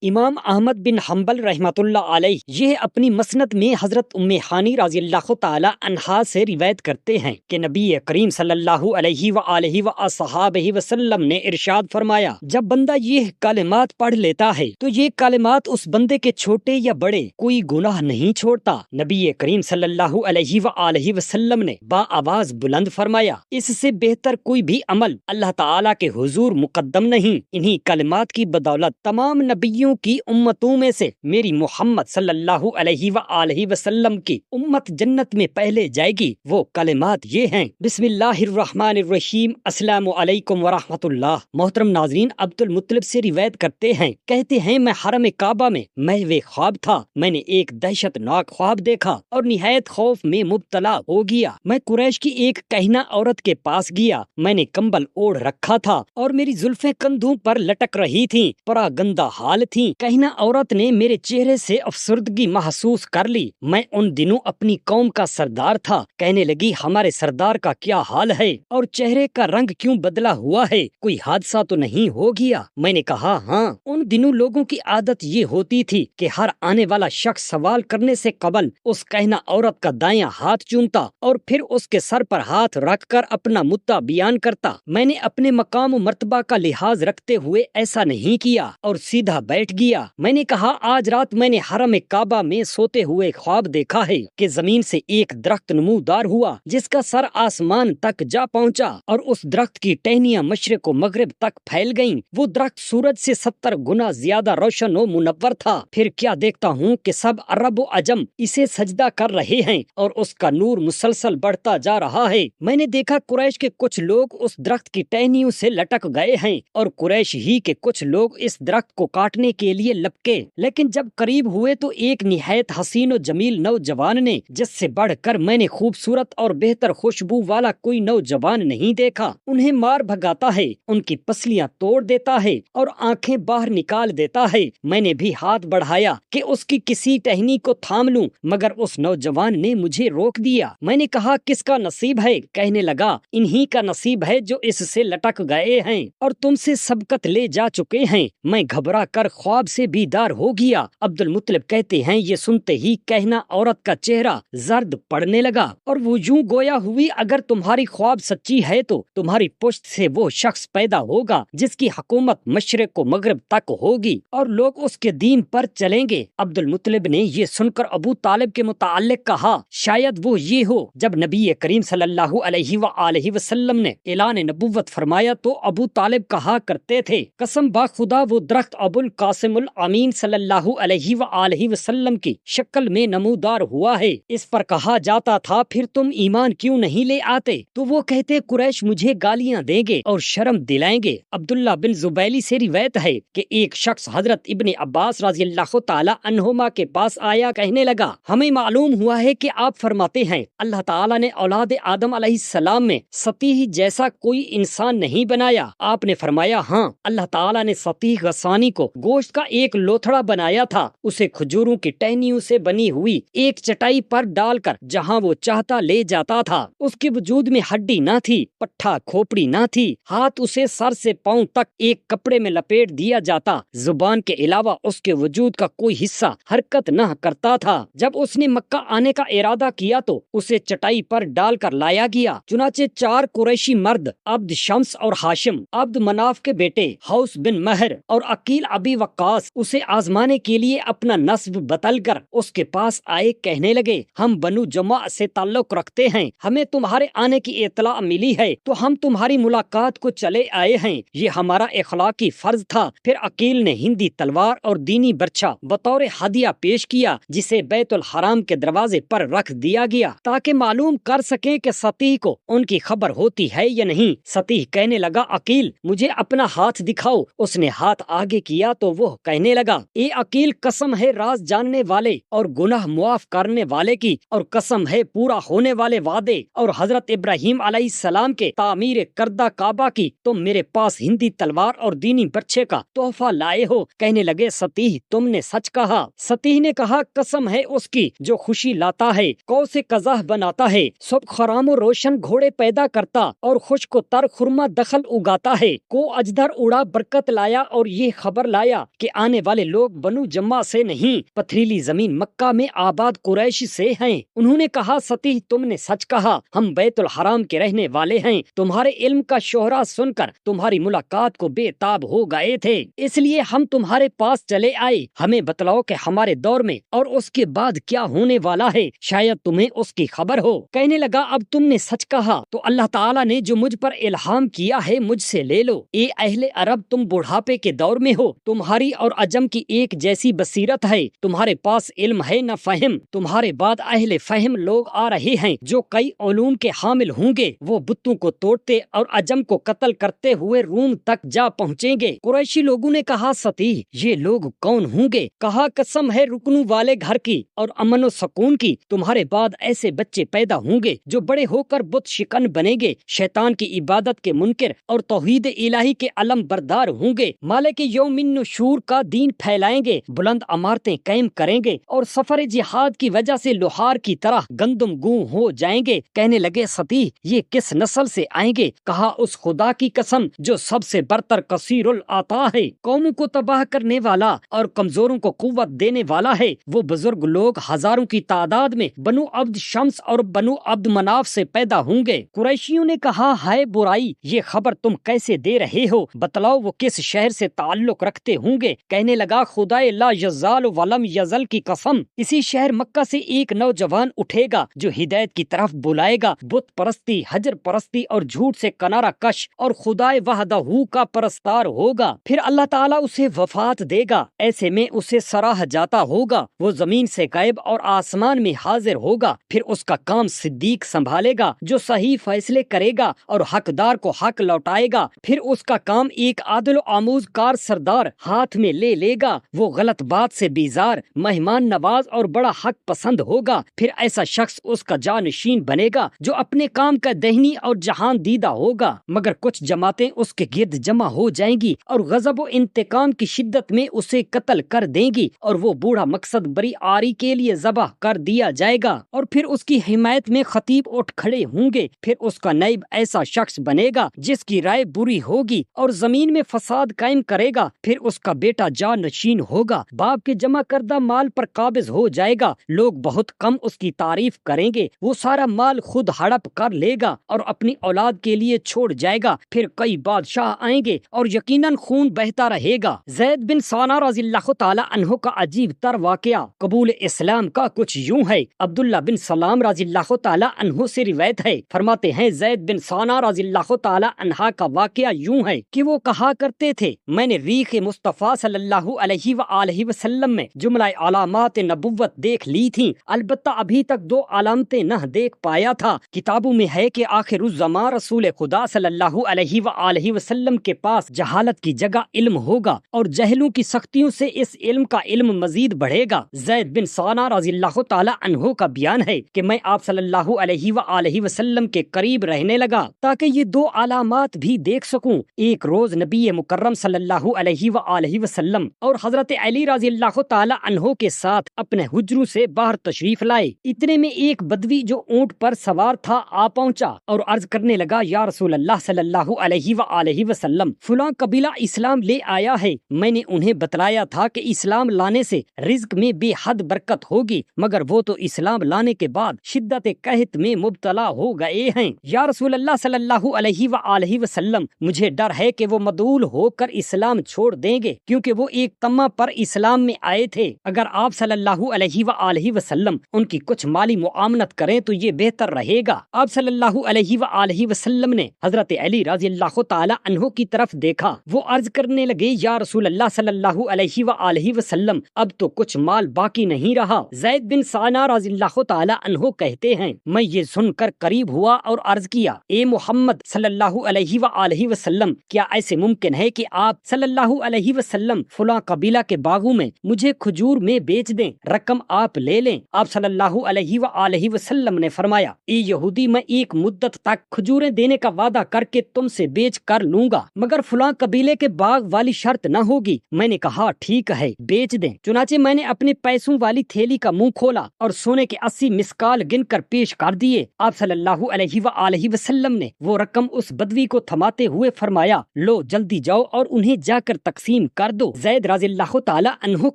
امام احمد بن حنبل رحمۃ اللہ علیہ یہ اپنی مسند میں حضرت ام ہانی رضی اللہ تعالی عنہا سے روایت کرتے ہیں کہ نبی کریم صلی اللہ علیہ وآلہ وصحابہ وسلم نے ارشاد فرمایا، جب بندہ یہ کلمات پڑھ لیتا ہے تو یہ کلمات اس بندے کے چھوٹے یا بڑے کوئی گناہ نہیں چھوڑتا۔ نبی کریم صلی اللہ علیہ وآلہ وسلم نے با آواز بلند فرمایا، اس سے بہتر کوئی بھی عمل اللہ تعالی کے حضور مقدم نہیں۔ انہی کلمات کی بدولت تمام نبیوں کی امتوں میں سے میری محمد صلی اللہ علیہ وآلہ وسلم کی امت جنت میں پہلے جائے گی۔ وہ کلمات یہ ہیں: بسم اللہ الرحمن الرحیم، السلام علیکم ورحمۃ اللہ۔ محترم ناظرین، عبد المطلب سے روایت کرتے ہیں، کہتے ہیں میں حرم کعبہ میں محو خواب تھا، میں نے ایک دہشت ناک خواب دیکھا اور نہایت خوف میں مبتلا ہو گیا۔ میں قریش کی ایک کہنہ عورت کے پاس گیا، میں نے کمبل اوڑھ رکھا تھا اور میری زلفیں کندھوں پر لٹک رہی تھیں، پرا گندہ حال تھی۔ کہنہ عورت نے میرے چہرے سے افسردگی محسوس کر لی۔ میں ان دنوں اپنی قوم کا سردار تھا۔ کہنے لگی، ہمارے سردار کا کیا حال ہے اور چہرے کا رنگ کیوں بدلا ہوا ہے؟ کوئی حادثہ تو نہیں ہو گیا؟ میں نے کہا، ہاں، ان دنوں لوگوں کی عادت یہ ہوتی تھی کہ ہر آنے والا شخص سوال کرنے سے قبل اس کہنہ عورت کا دایاں ہاتھ چومتا اور پھر اس کے سر پر ہاتھ رکھ کر اپنا مدعا بیان کرتا۔ میں نے اپنے مقام و مرتبہ کا لحاظ رکھتے ہوئے ایسا نہیں کیا اور سیدھا بیٹھ گیا۔ میں نے کہا، آج رات میں نے حرم کعبہ میں سوتے ہوئے خواب دیکھا ہے کہ زمین سے ایک درخت نمودار ہوا جس کا سر آسمان تک جا پہنچا اور اس درخت کی ٹہنیاں مشرق و مغرب تک پھیل گئیں۔ وہ درخت سورج سے 70 گنا زیادہ روشن و منور تھا۔ پھر کیا دیکھتا ہوں کہ سب عرب و عجم اسے سجدہ کر رہے ہیں اور اس کا نور مسلسل بڑھتا جا رہا ہے۔ میں نے دیکھا قریش کے کچھ لوگ اس درخت کی ٹہنیوں سے لٹک گئے ہیں اور قریش ہی کے کچھ لوگ اس درخت کو کاٹنے کے لیے لپکے، لیکن جب قریب ہوئے تو ایک نہایت حسین و جمیل نوجوان نے، جس سے بڑھ کر میں نے خوبصورت اور بہتر خوشبو والا کوئی نوجوان نہیں دیکھا، انہیں مار بھگاتا ہے، ان کی پسلیاں توڑ دیتا ہے اور آنکھیں باہر نکال دیتا ہے۔ میں نے بھی ہاتھ بڑھایا کہ اس کی کسی ٹہنی کو تھام لوں، مگر اس نوجوان نے مجھے روک دیا۔ میں نے کہا، کس کا نصیب ہے؟ کہنے لگا، انہی کا نصیب ہے جو اس سے لٹک گئے ہیں اور تم سے سبقت لے جا چکے ہیں۔ میں گھبرا کر خواب سے بیدار ہو گیا۔ عبد المطلب کہتے ہیں، یہ سنتے ہی کہنہ عورت کا چہرہ زرد پڑنے لگا اور وہ یوں گویا ہوئی، اگر تمہاری خواب سچی ہے تو تمہاری پشت سے وہ شخص پیدا ہوگا جس کی حکومت مشرق و مغرب تک ہوگی اور لوگ اس کے دین پر چلیں گے۔ عبد المطلب نے یہ سن کر ابو طالب کے متعلق کہا، شاید وہ یہ ہو۔ جب نبی کریم صلی اللہ علیہ وآلہ وسلم نے اعلان نبوت فرمایا تو ابو طالب کہا کرتے تھے، قسم با خدا وہ درخت ابو القاسم الامین صلی اللہ علیہ وآلہ وسلم کی شکل میں نمودار ہوا ہے۔ اس پر کہا جاتا تھا، پھر تم ایمان کیوں نہیں لے آتے؟ تو وہ کہتے، قریش مجھے گالیاں دیں گے اور شرم دلائیں گے۔ عبداللہ بن زبیلی سے روایت ہے کہ ایک شخص حضرت ابن عباس رضی اللہ تعالی عنہما کے پاس آیا، کہنے لگا، ہمیں معلوم ہوا ہے کہ آپ فرماتے ہیں اللہ تعالیٰ نے اولاد آدم علیہ السلام میں سطیح جیسا کوئی انسان نہیں بنایا۔ آپ نے فرمایا، ہاں، اللہ تعالیٰ نے سطیح غسانی کو گوشت کا ایک لوتھڑا بنایا تھا، اسے کھجوروں کی ٹہنیوں سے بنی ہوئی ایک چٹائی پر ڈال کر جہاں وہ چاہتا لے جاتا تھا۔ اس کے وجود میں ہڈی نہ تھی، پٹھا کھوپڑی نہ تھی، ہاتھ اسے سر سے پاؤں تک ایک کپڑے میں لپیٹ دیا جاتا، زبان کے علاوہ اس کے وجود کا کوئی حصہ حرکت نہ کرتا تھا۔ جب اس نے مکہ آنے کا ارادہ کیا تو اسے چٹائی پر ڈال کر لایا گیا، چنانچہ 4 قریشی مرد، عبد شمس اور ہاشم، عبد مناف کے بیٹے حوس بن مہر اور عقیل ابی وقاص، اسے آزمانے کے لیے اپنا نسب بدل کر اس کے پاس آئے، کہنے لگے، ہم بنو جمع سے تعلق رکھتے ہیں، ہمیں تمہارے آنے کی اطلاع ملی ہے تو ہم تمہاری ملاقات کو چلے آئے ہیں، یہ ہمارا اخلاقی فرض تھا۔ پھر عقیل نے ہندی تلوار اور دینی برچھا بطور ہدیہ پیش کیا، جسے بیت الحرام کے دروازے پر رکھ دیا گیا تاکہ معلوم کر سکیں کہ سطیح کو ان کی خبر ہوتی ہے یا نہیں۔ سطیح کہنے لگا، عقیل مجھے اپنا ہاتھ دکھاؤ۔ اس نے ہاتھ آگے کیا تو وہ کہنے لگا، اے عقیل، قسم ہے راز جاننے والے اور گناہ معاف کرنے والے کی، اور قسم ہے پورا ہونے والے وعدے اور حضرت ابراہیم علیہ السلام کے تعمیر کردہ کعبہ کی، تم میرے پاس ہندی تلوار اور دینی برچھے کا تحفہ لائے ہو۔ کہنے لگے، سطیح تم نے سچ کہا۔ سطیح نے کہا، قسم ہے اس کی جو خوشی لاتا ہے، قوس قزح بناتا ہے، صبح خرام و روشن گھوڑے پیدا کرتا اور خشک و تر خرما دخل اگاتا ہے، کو اجدر اڑا برکت لایا اور یہ خبر لایا کہ آنے والے لوگ بنو جمع سے نہیں، پتھریلی زمین مکہ میں آباد قریش سے ہیں۔ انہوں نے کہا سطیح تم نے سچ کہا، ہم بیت الحرام کے رہنے والے ہیں، تمہارے علم کا شہرا سن کر تمہاری ملاقات کو بے تاب ہو گئے تھے، اس لیے ہم تمہارے پاس چلے آئے، ہمیں بتلاؤ کہ ہمارے دور میں اور اس کے بعد کیا ہونے والا ہے، شاید تمہیں اس کی خبر ہو۔ کہنے لگا اب تم نے سچ کہا تو اللہ تعالیٰ نے جو مجھ پر الہام کیا ہے مجھ سے لے لو۔ اے اہل عرب تم بڑھاپے کے دور میں ہو، تمہاری اور عجم کی ایک جیسی بصیرت ہے، تمہارے پاس علم ہے نہ فہم، تمہارے بعد اہل فہم لوگ آ رہے ہیں جو کئی علوم کے حامل ہوں گے، وہ بتوں کو توڑتے اور عجم کو قتل کرتے ہوئے روم تک جا پہنچیں گے۔ قریشی لوگوں نے کہا سطیح یہ لوگ کون ہوں گے؟ کہا قسم ہے رکنوں والے گھر کی اور امن و سکون کی، تمہارے بعد ایسے بچے پیدا ہوں گے جو بڑے ہو کر بت شکن بنیں گے، شیطان کی عبادت کے منکر اور توحید الہی کے علم بردار ہوں گے، مالک یوم النشور کا دین پھیلائیں گے، بلند عمارتیں قائم کریں گے اور سفر جہاد کی وجہ سے لوہار کی طرح گندم گوں ہو جائیں گے۔ کہنے لگے سطیح یہ کس نسل سے آئیں گے؟ کہا اس خدا کی قسم جو سب سے برتر کثیر العطا ہے، قوموں کو تباہ کرنے والا اور کمزوروں کو قوت دینے والا ہے، وہ بزرگ لوگ ہزاروں کی تعداد میں بنو عبد شمس اور بنو عبد مناف سے پیدا ہوں گے۔ قریشیوں نے کہا ہائے برائی، یہ خبر تم کیسے دے رہے ہو؟ بتلاؤ وہ کس شہر سے تعلق رکھتے ہوں گے؟ کہنے لگا خدائے لا یزال ولم یزل کی قسم، اسی شہر مکہ سے ایک نوجوان اٹھے گا جو ہدایت کی طرف بلائے گا، بت پرستی، حجر پرستی اور جھوٹ سے کنارہ کش اور خدائے وحدہ کا پرستار ہوگا، پھر اللہ تعالیٰ اسے وفات دے گا، ایسے میں اسے سراہ جاتا ہوگا، وہ زمین سے غائب اور آسمان میں حاضر ہوگا، پھر اس کا کام صدیق سنبھالے گا جو صحیح فیصلے کرے گا اور حقدار کو حق لوٹائے گا، پھر اس کا کام ایک عادل و آموز کار سردار ہاتھ میں لے گا، وہ غلط بات سے بیزار، مہمان نواز اور بڑا حق پسند ہوگا، پھر ایسا شخص اس کا جانشین بنے گا جو اپنے کام کا دہنی اور جہان دیدہ ہوگا، مگر کچھ جماعتیں اس کے گرد جمع ہو جائیں گی اور غضب و انتقام کی شدت میں اسے قتل کر دیں گی، اور وہ بوڑھا مقصد بری آری کے لیے ذبح کر دیا جائے گا، اور پھر اس کی حمایت میں خطیب اٹھ کھڑے ہوں گے، پھر اس کا نائب ایسا شخص بنے گا جس کی رائے بری ہوگی اور زمین میں فساد قائم کرے گا، پھر اس کا بیٹا جانشین ہوگا، باپ کے جمع کردہ مال پر قابض ہو جائے گا، لوگ بہت کم اس کی تعریف کریں گے، وہ سارا مال خود ہڑپ کر لے گا اور اپنی اولاد کے لیے چھوڑ جائے گا، پھر کئی بادشاہ آئیں گے اور یقیناً خون بہتا رہے گا۔ زید بن ثانہ رضی اللہ تعالی عنہ کا عجیب تر واقعہ قبول اسلام کا کچھ یوں ہے۔ عبداللہ بن سلام رضی اللہ تعالی عنہ سے روایت ہے، فرماتے ہیں زید بن ثانہ رضی اللہ تعالی عنہ کا واقعہ یوں ہے کہ وہ کہا کرتے تھے میں نے ریخ مصطفیٰ صلی اللہ علیہ وآلہ وسلم میں جملہ علامات نبوت دیکھ لی تھیں، البتہ ابھی تک دو علامتیں نہ دیکھ پایا تھا، کتابوں میں ہے کہ آخر الزمان رسول خدا صلی اللہ علیہ وآلہ وسلم کے پاس جہالت کی جگہ علم ہوگا اور جہلوں کی سختیوں سے اس علم کا علم مزید بڑھے گا۔ زید بن ثانہ رضی اللہ تعالی عنہ کا بیان ہے کہ میں آپ صلی اللہ علیہ وآلہ وسلم کے قریب رہنے لگا تاکہ یہ دو علامات بھی دیکھ سکوں۔ ایک روز نبی مکرم صلی اللہ علیہ وآلہ وسلم اور حضرت علی رضی اللہ تعالی عنہ کے ساتھ اپنے حجروں سے باہر تشریف لائے، اتنے میں ایک بدوی جو اونٹ پر سوار تھا آ پہنچا اور عرض کرنے لگا یا رسول اللہ صلی اللہ علیہ وآلہ وسلم، فلاں قبیلہ اسلام لے آیا ہے، میں نے انہیں بتلایا تھا کہ اسلام لانے سے رزق میں بے حد برکت ہوگی، مگر وہ تو اسلام لانے کے بعد شدت قحط میں مبتلا ہو گئے ہیں۔ یا رسول اللہ صلی اللہ علیہ وآلہ وسلم، مجھے ڈر ہے کہ وہ مدعول ہو کر اسلام چھوڑ دیں گے کیونکہ وہ ایک طمع پر اسلام میں آئے تھے، اگر آپ صلی اللہ علیہ وآلہ وسلم ان کی کچھ مالی معاملت کریں تو یہ بہتر رہے گا۔ آپ صلی اللہ علیہ وآلہ وسلم نے حضرت علی رضی اللہ تعالی عنہ کی طرف دیکھا، وہ عرض کرنے لگے یا رسول اللہ صلی اللہ علیہ وآلہ وسلم، اب تو کچھ مال باقی نہیں رہا۔ زید بن ثانہ رضی اللہ تعالی عنہ کہتے ہیں میں یہ سن کر قریب ہوا اور عرض کیا اے محمد صلی اللہ علیہ وآلہ وسلم، کیا ایسے ممکن ہے کہ آپ صلی اللہ علیہ وسلم فلاں قبیلہ کے باغوں میں مجھے کھجور میں بیچ دیں، رقم آپ لے لیں۔ آپ صلی اللہ علیہ وآلہ وسلم نے فرمایا اے یہودی، میں ایک مدت تک کھجوریں دینے کا وعدہ کر کے تم سے بیچ کر لوں گا، مگر فلاں قبیلے کے باغ والی شرط نہ ہوگی۔ میں نے کہا ٹھیک ہے بیچ دیں، چنانچہ میں نے اپنے پیسوں والی تھیلی کا منہ کھولا اور سونے کے 80 مسکال گن کر پیش کر دیے۔ آپ صلی اللہ علیہ وآلہ وسلم نے وہ رقم اس بدوی کو تھماتے ہوئے فرمایا لو جلدی جاؤ اور انہیں جا کر تقسیم کر دو۔ زید رضی اللہ تعالی عنہ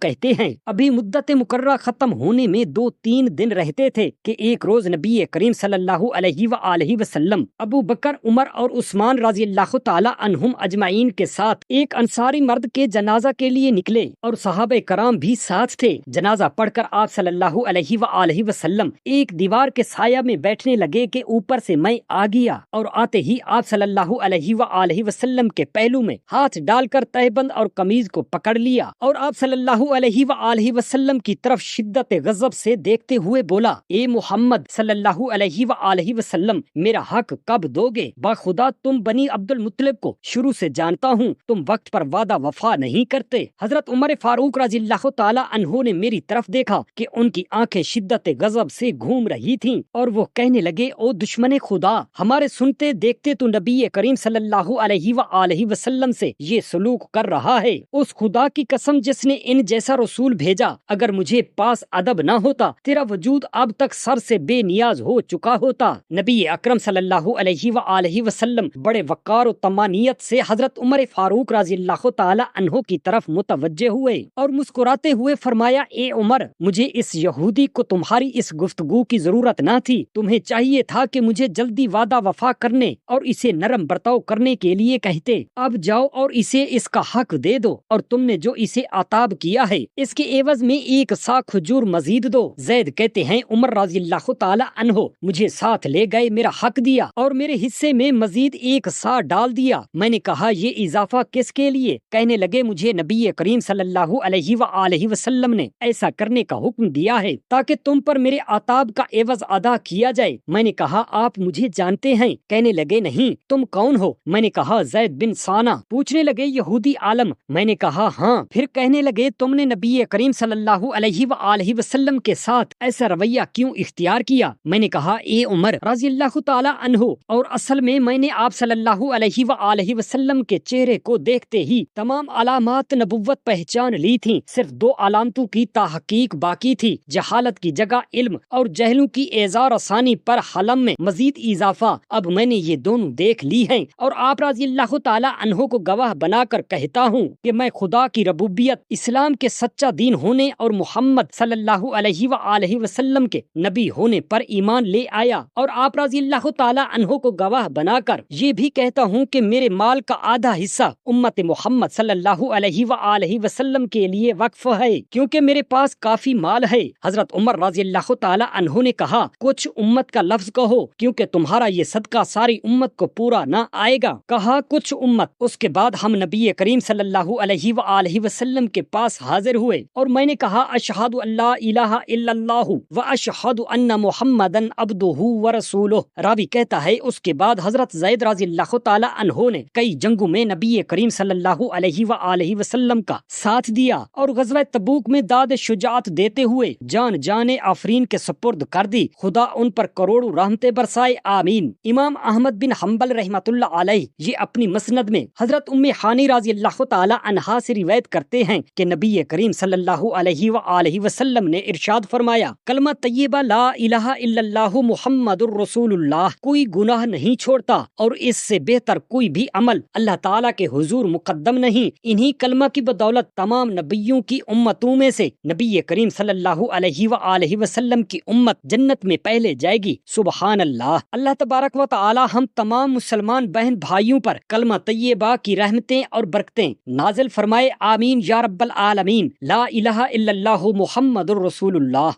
کہتے ہیں ابھی مدت مقررہ ختم ہونے میں 2-3 دن رہتے تھے کہ ایک روز نبی کریم صلی اللہ علیہ وآلہ وسلم ابو بکر، عمر اور عثمان رضی اللہ تعالی عنہم اجمعین کے ساتھ ایک انصاری مرد کے جنازہ کے لیے نکلے اور صحابہ کرام بھی ساتھ تھے۔ جنازہ پڑھ کر آپ صلی اللہ علیہ وآلہ وسلم ایک دیوار کے سایہ میں بیٹھنے لگے کہ اوپر سے میں آ گیا اور آتے ہی آپ صلی اللہ علیہ وآلہ وسلم کے پہلو میں ہاتھ ڈال کر تہبند اور قمیض کو پکڑ لیا اور آپ صلی اللہ علیہ وآلہ وسلم کی طرف شدت غضب سے دیکھتے ہوئے بولا، اے محمد صلی اللہ علیہ وآلہ وسلم، میرا حق کب دو گے؟ باخدا تم بنی عبد المطلب کو شروع سے جانتا ہوں، تم وقت پر وعدہ وفا نہیں کرتے۔ حضرت عمر فاروق رضی اللہ تعالی عنہ نے میری طرف دیکھا کہ ان کی آنکھیں شدت غضب سے گھوم رہی تھیں اور وہ کہنے لگے، او دشمن خدا، ہمارے سنتے دیکھتے تو نبی کریم صلی اللہ علیہ وآلہ وسلم سے یہ سلوک کر رہا ہے۔ اس خدا کی قسم جس نے ان جیسا رسول بھیجا، اگر مجھے پاس ادب نہ ہوتا تیرا وجود اب تک سر سے بے نیاز ہو چکا ہوتا۔ نبی اکرم صلی اللہ علیہ وآلہ وسلم بڑے وقار و طمانیت سے حضرت عمر فاروق رضی اللہ تعالی عنہ کی طرف متوجہ ہوئے اور مسکراتے ہوئے فرمایا، اے عمر، مجھے اس یہودی کو تمہاری اس گفتگو کی ضرورت نہ تھی، تمہیں چاہیے تھا کہ مجھے جلدی وعدہ وفا کرنے اور اسے نرم برتاؤ کرنے کے لیے کہتے۔ اب جاؤ اور اسے اس کا حق دے دو، اور تم نے جو اسے عطاب کیا ہے اس کے عوض میں 1 سا کھجور مزید دو۔ زید کہتے ہیں عمر رضی اللہ تعالی عنہ مجھے ساتھ لے گئے، میرا حق دیا اور میرے حصے میں مزید 1 سا ڈال دیا۔ میں نے کہا، یہ اضافہ کس کے لیے؟ کہنے لگے، مجھے نبی کریم صلی اللہ علیہ وآلہ وسلم نے ایسا کرنے کا حکم دیا ہے تاکہ تم پر میرے عطاب کا عوض ادا کیا جائے۔ میں نے کہا، آپ مجھے جانتے ہیں؟ کہنے لگے، نہیں، تم کون ہو؟ میں نے کہا، زید بن ثانہ۔ پوچھنے لگے، یہودی عالم؟ میں نے کہا، ہاں۔ پھر کہنے لگے، تم نے نبی کریم صلی اللہ علیہ وآلہ وسلم کے ساتھ ایسا رویہ کیوں اختیار کیا؟ میں نے کہا، اے عمر رضی اللہ تعالی عنہ، اور اصل میں نے آپ صلی اللہ علیہ وآلہ وسلم کے چہرے کو دیکھتے ہی تمام علامات نبوت پہچان لی تھیں، صرف 2 علامتوں کی تحقیق باقی تھی، جہالت کی جگہ علم اور جہلوں کی اعذار آسانی پر حلم میں مزید اضافہ۔ اب میں نے یہ دونوں دیکھ لی ہیں اور آپ رضی اللہ تعالی عنہ کو گواہ بنا کر کہتا ہوں کہ میں خدا کی ربوبیت، اسلام کے سچا دین ہونے اور محمد صلی اللہ علیہ وآلہ وسلم کے نبی ہونے پر ایمان لے آیا، اور آپ رضی اللہ تعالی عنہ کو گواہ بنا کر یہ بھی کہتا ہوں کہ میرے مال کا آدھا حصہ امت محمد صلی اللہ علیہ وآلہ وسلم کے لیے وقف ہے، کیونکہ میرے پاس کافی مال ہے۔ حضرت عمر رضی اللہ تعالی عنہ نے کہا، کچھ امت کا لفظ کہو، کیونکہ تمہارا یہ صدقہ ساری امت کو پورا نہ آئے گا۔ کہا، کچھ امت۔ اس کے بعد ہم نبی کریم صلی اللہ علیہ وآلہ وسلم کے پاس حاضر ہوئے اور میں نے کہا، اشہد ان لا الہ الا اللہ و اشہد ان محمدن عبدہ و رسولہ۔ راوی کہتا ہے، اس کے بعد حضرت زید رضی اللہ تعالی عنہ نے کئی جنگوں میں نبی کریم صلی اللہ علیہ وآلہ وسلم کا ساتھ دیا اور غزوہ تبوک میں داد شجاعت دیتے ہوئے جان آفرین کے سپرد کر دی۔ خدا ان پر کروڑوں رحمتیں برسائے، آمین۔ امام احمد بن حنبل رحمۃ اللہ علیہ یہ اپنی مسند میں حضرت ام ہانی رضی اللہ تعالی عنہا سے روایت کرتے ہیں کہ نبی کریم صلی اللہ علیہ وآلہ وسلم نے ارشاد فرمایا، کلمہ طیبہ لا الہ الا اللہ محمد الرسول اللہ کوئی گناہ نہیں چھوڑتا اور اس سے بہتر کوئی بھی عمل اللہ تعالیٰ کے حضور مقدم نہیں۔ انہی کلمہ کی بدولت تمام نبیوں کی امتوں میں سے نبی کریم صلی اللہ علیہ وآلہ وسلم کی امت جنت میں پہلے جائے گی۔ سبحان اللہ۔ اللہ تبارک و تعالی ہم تمام مسلمان بہن بھائیوں پر کلمہ طیبہ کی رحمتیں اور برکتیں نازل فرمائے، آمین یا رب العالمین۔ لا الہ الا اللہ محمد الرسول اللہ۔